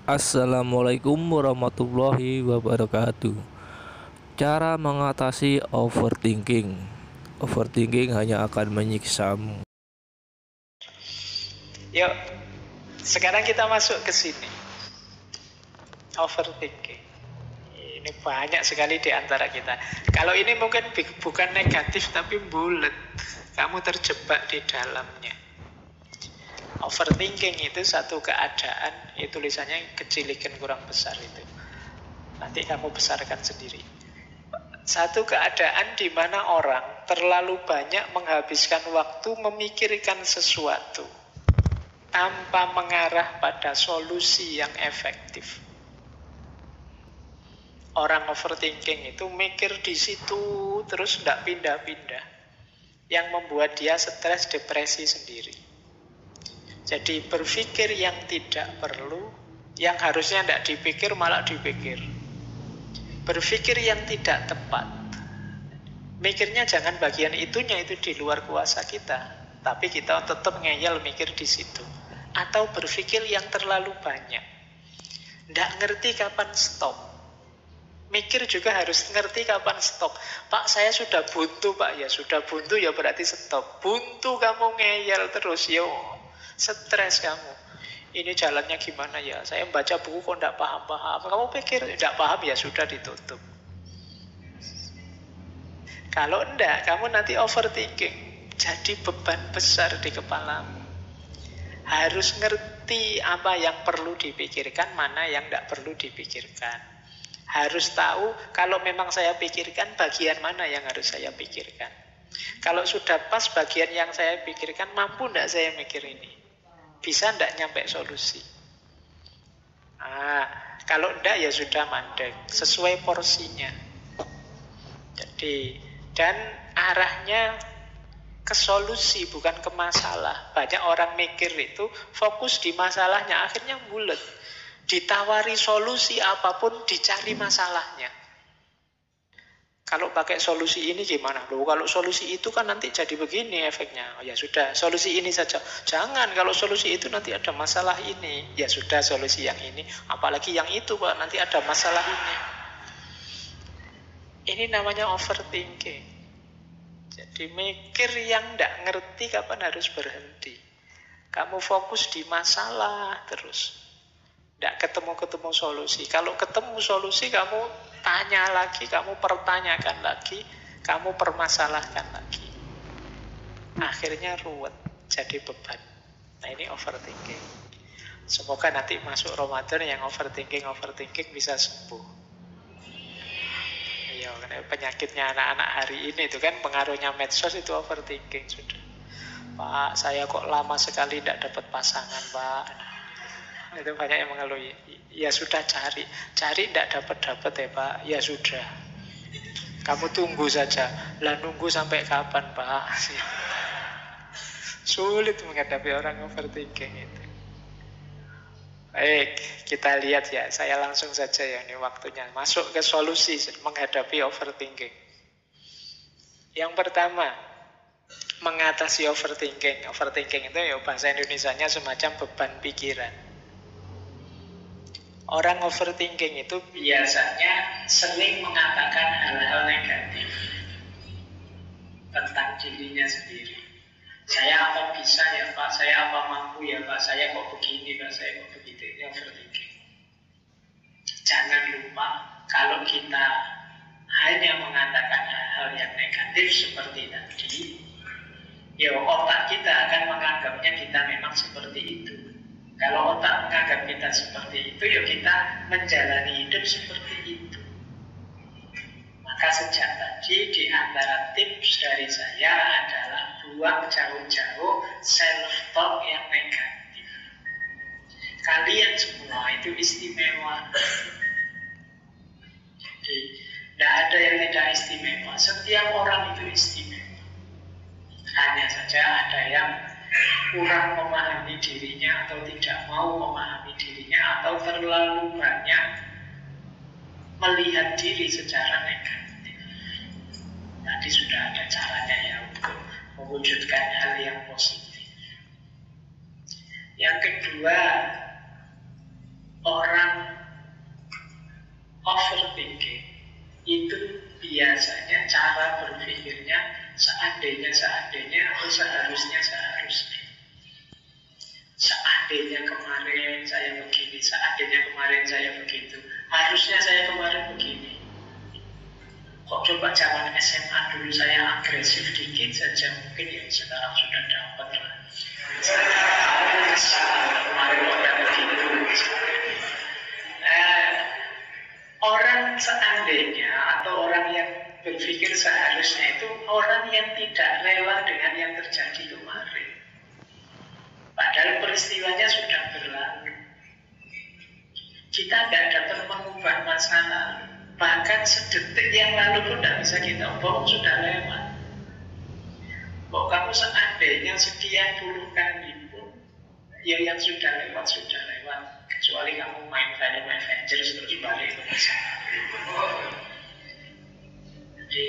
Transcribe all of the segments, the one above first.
Assalamualaikum warahmatullahi wabarakatuh. Cara mengatasi overthinking. Overthinking hanya akan menyiksamu. Yuk, sekarang kita masuk ke sini. Overthinking. Ini banyak sekali di antara kita. Kalau ini mungkin bukan negatif tapi bulat. Kamu terjebak di dalamnya. Overthinking itu satu keadaan, itu tulisannya kecilikan kurang besar itu. Nanti kamu besarkan sendiri. Satu keadaan di mana orang terlalu banyak menghabiskan waktu memikirkan sesuatu tanpa mengarah pada solusi yang efektif. Orang overthinking itu mikir di situ terus tidak pindah-pindah, yang membuat dia stres, depresi sendiri. Jadi berpikir yang tidak perlu, yang harusnya tidak dipikir malah dipikir. Berpikir yang tidak tepat. Mikirnya jangan bagian itunya, itu di luar kuasa kita, tapi kita tetap ngeyel mikir di situ. Atau berpikir yang terlalu banyak, tidak ngerti kapan stop. Mikir juga harus ngerti kapan stop. Pak, saya sudah buntu, Pak. Ya sudah buntu, ya berarti stop. Buntu kamu ngeyel terus, yo stres kamu. Ini jalannya gimana ya? Saya baca buku kok tidak paham-paham. Kamu pikir tidak paham, ya sudah ditutup. Kalau enggak, kamu nanti overthinking. Jadi beban besar di kepalamu. Harus ngerti apa yang perlu dipikirkan, mana yang tidak perlu dipikirkan. Harus tahu kalau memang saya pikirkan, bagian mana yang harus saya pikirkan. Kalau sudah pas bagian yang saya pikirkan, mampu tidak saya mikir ini? Bisa tidak nyampe solusi? Kalau tidak ya sudah mandek, sesuai porsinya. Jadi, dan arahnya ke solusi bukan ke masalah. Banyak orang mikir itu fokus di masalahnya, akhirnya bulet. Ditawari solusi apapun dicari masalahnya. Kalau pakai solusi ini gimana? Loh, kalau solusi itu kan nanti jadi begini efeknya. Ya sudah, solusi ini saja. Jangan, kalau solusi itu nanti ada masalah ini. Ya sudah, solusi yang ini. Apalagi yang itu, Pak, nanti ada masalah ini. Ini namanya overthinking. Jadi mikir yang tidak ngerti kapan harus berhenti. Kamu fokus di masalah terus. Tidak ketemu-ketemu solusi. Kalau ketemu solusi, kamu tanya lagi, kamu pertanyakan lagi, kamu permasalahkan lagi. Akhirnya ruwet, jadi beban. Nah, ini overthinking. Semoga nanti masuk Ramadan yang overthinking bisa sembuh. Iya, penyakitnya anak-anak hari ini itu kan pengaruhnya medsos, itu overthinking sudah. Pak, saya kok lama sekali tidak dapat pasangan, Pak. Itu banyak yang mengeluh. Ya sudah, cari tidak dapat ya Pak. Ya sudah, kamu tunggu saja. Lah nunggu sampai kapan, Pak? Sulit menghadapi orang overthinking itu. Baik, kita lihat ya. Saya langsung saja ya, ini waktunya masuk ke solusi menghadapi overthinking. Yang pertama, mengatasi overthinking. Overthinking itu ya bahasa Indonesianya semacam beban pikiran. Orang overthinking itu biasanya sering mengatakan hal-hal negatif tentang dirinya sendiri. Saya apa bisa ya Pak, saya apa mampu ya Pak, saya kok begini Pak, saya kok begitu. Ini overthinking. Jangan lupa, kalau kita hanya mengatakan hal-hal yang negatif seperti tadi, ya otak kita akan menganggapnya kita memang seperti itu. Kalau otak menganggap kita seperti itu, ya kita menjalani hidup seperti itu. Maka sejak tadi di antara tips dari saya adalah buang jauh-jauh self-talk yang negatif. Kalian semua itu istimewa. Jadi tidak ada yang tidak istimewa. Setiap orang itu istimewa. Hanya saja ada yang kurang memahami dirinya atau tidak mau memahami dirinya atau terlalu banyak melihat diri secara negatif. Tadi sudah ada caranya ya untuk mewujudkan hal yang positif. Yang kedua, orang overthinking itu biasanya cara berpikirnya seandainya atau seharusnya. Seandainya kemarin saya begini, seandainya kemarin saya begitu, harusnya saya kemarin begini. Kok coba zaman SMA dulu saya agresif dikit saja, mungkin ya sekarang sudah dapat lah. Kemarin kok nggak begitu. Orang seandainya atau orang yang berpikir seharusnya itu orang yang tidak rela dengan yang terjadi kemarin. Padahal peristiwanya sudah berlalu. Kita tidak dapat mengubah masa lalu. Bahkan sedetik yang lalu pun tidak bisa kita ubah, sudah lewat. Kok kamu seandainya sekian puluh kali pun, ya yang sudah lewat. Kecuali kamu main film Avengers terus balik ke masa lalu. Jadi,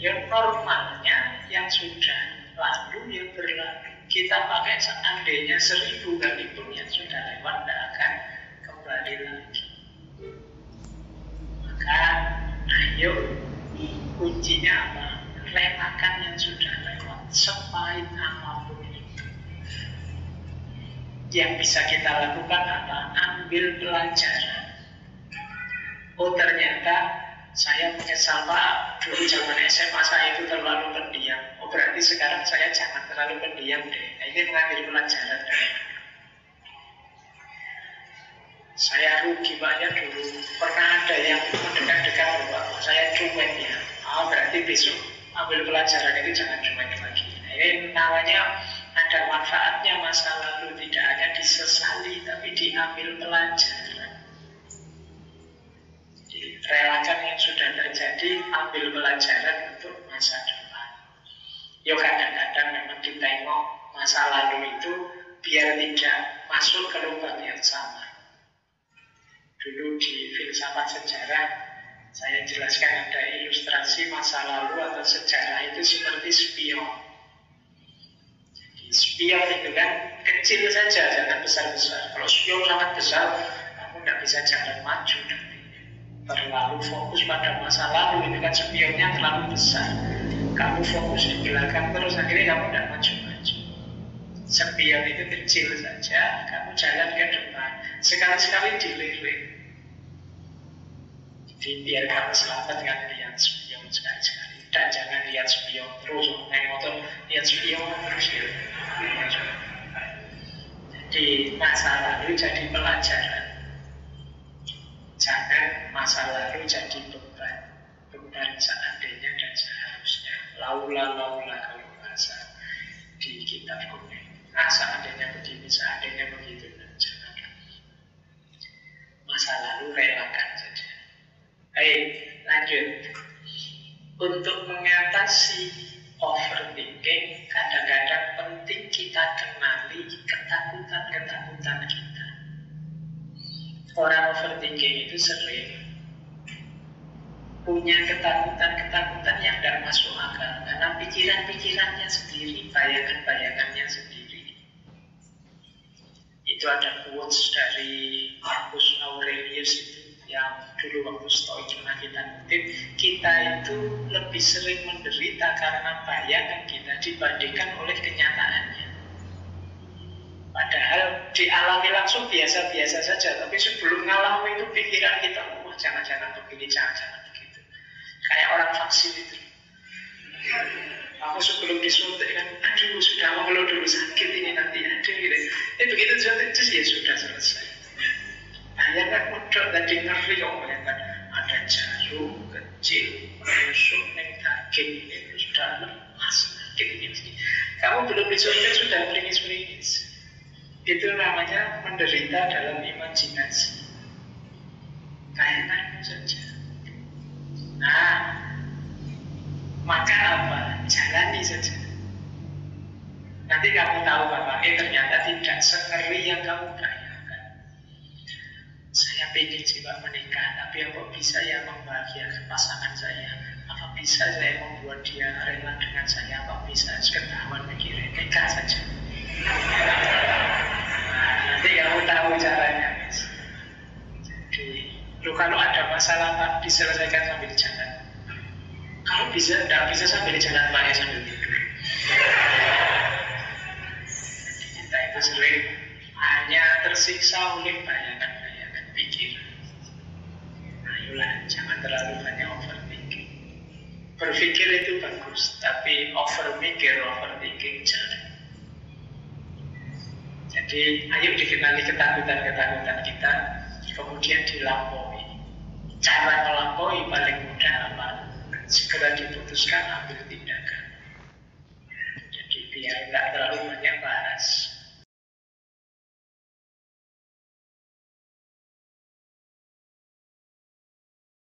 yang normalnya yang sudah lalu, yang berlalu. Kita pakai seandainya 1000 kali pun yang sudah lewat tidak akan kembali lagi. Maka ayo, kuncinya apa? Relakan yang sudah lewat, sepahit apapun itu. Yang bisa kita lakukan apa? Ambil pelajaran. Oh ternyata saya menyesal Pak, dulu zaman SMA saya itu terlalu pendiam. Oh berarti sekarang saya jangan terlalu pendiam deh. Nah, ini mengambil pelajaran dari saya rugi banyak dulu. Pernah ada yang mendekat-dekat Bapak, saya cuek ya. Oh berarti besok ambil pelajaran itu jangan cuek lagi. Nah, ini namanya ada manfaatnya masa lalu, tidak hanya disesali tapi diambil pelajaran. Relakan yang sudah terjadi, ambil pelajaran untuk masa depan. Yo kadang-kadang memang ditengok masa lalu itu biar tidak masuk ke lubang yang sama. Dulu di filsafat sejarah saya jelaskan ada ilustrasi masa lalu atau sejarah itu seperti spion. Jadi spion itu kan kecil saja, jangan besar-besar. Kalau spion sangat besar, kamu tidak bisa jalan maju. Terlalu fokus pada masa lalu, itu kan spionnya terlalu besar. Kamu fokus di belakang terus, akhirnya kamu tidak maju-maju. Spion itu kecil saja, kamu jalan ke depan. Sekali-sekali dilirik. Jadi biar kamu selamat kan lihat spion sekali-sekali. Dan jangan lihat spion terus, naik motor lihat spion terus ya. Jadi masa lalu jadi pelajaran. Jangan masa lalu jadi beban seandainya dan seharusnya. Laula kalau bahasa di kitab kuning. Nah seandainya begini, seandainya begitu, dan jangan. Masa lalu relakan saja. Baik, lanjut. Untuk mengatasi overthinking, kadang-kadang penting kita kenali ketakutan-ketakutan kita. Orang overthinking itu sering punya ketakutan-ketakutan yang tidak masuk akal karena pikiran-pikirannya sendiri, bayangan-bayangannya sendiri. Itu ada quotes dari Marcus Aurelius itu yang dulu waktu Stoik pernah kita kutip, kita itu lebih sering menderita karena bayangan kita dibandingkan oleh kenyataannya. Padahal dialami langsung biasa-biasa saja, tapi sebelum ngalami itu pikiran kita, wah jangan-jangan begini, jangan-jangan begitu. Kayak orang vaksin itu. Kamu sebelum disuntik kan, aduh sudah mengeluh dulu sakit ini nanti, aduh gitu. Begitu disuntik, terus ya sudah selesai. Bayangan modal tadi ngeri kok bayangkan ada jarum kecil menusuk neng daging ini sudah lemas sakit ini. Kamu belum disuntik sudah beringis-beringis. Itu namanya menderita dalam imajinasi. Bayangan saja. Nah, maka apa? Jalani saja. Nanti kamu tahu bahwa ternyata tidak sengeri yang kamu bayangkan. Saya ingin juga menikah, tapi apa bisa ya membahagiakan pasangan saya? Apa bisa saya membuat dia rela dengan saya? Apa bisa ketahuan mikirin nikah saja? Nanti kamu tahu caranya, guys. kalau ada masalah Pak, diselesaikan sambil jalan. Kalau bisa, tidak bisa sambil jalan Pak, ya sambil tidur. Kita itu sering hanya tersiksa oleh bayangan-bayangan pikiran. Ayolah, jangan terlalu banyak overthinking. Berpikir itu bagus, tapi overthinking jangan. Jadi, ayo dikenali ketakutan-ketakutan kita, kemudian dilampaui. Cara melampaui paling mudah apa? Segera diputuskan, ambil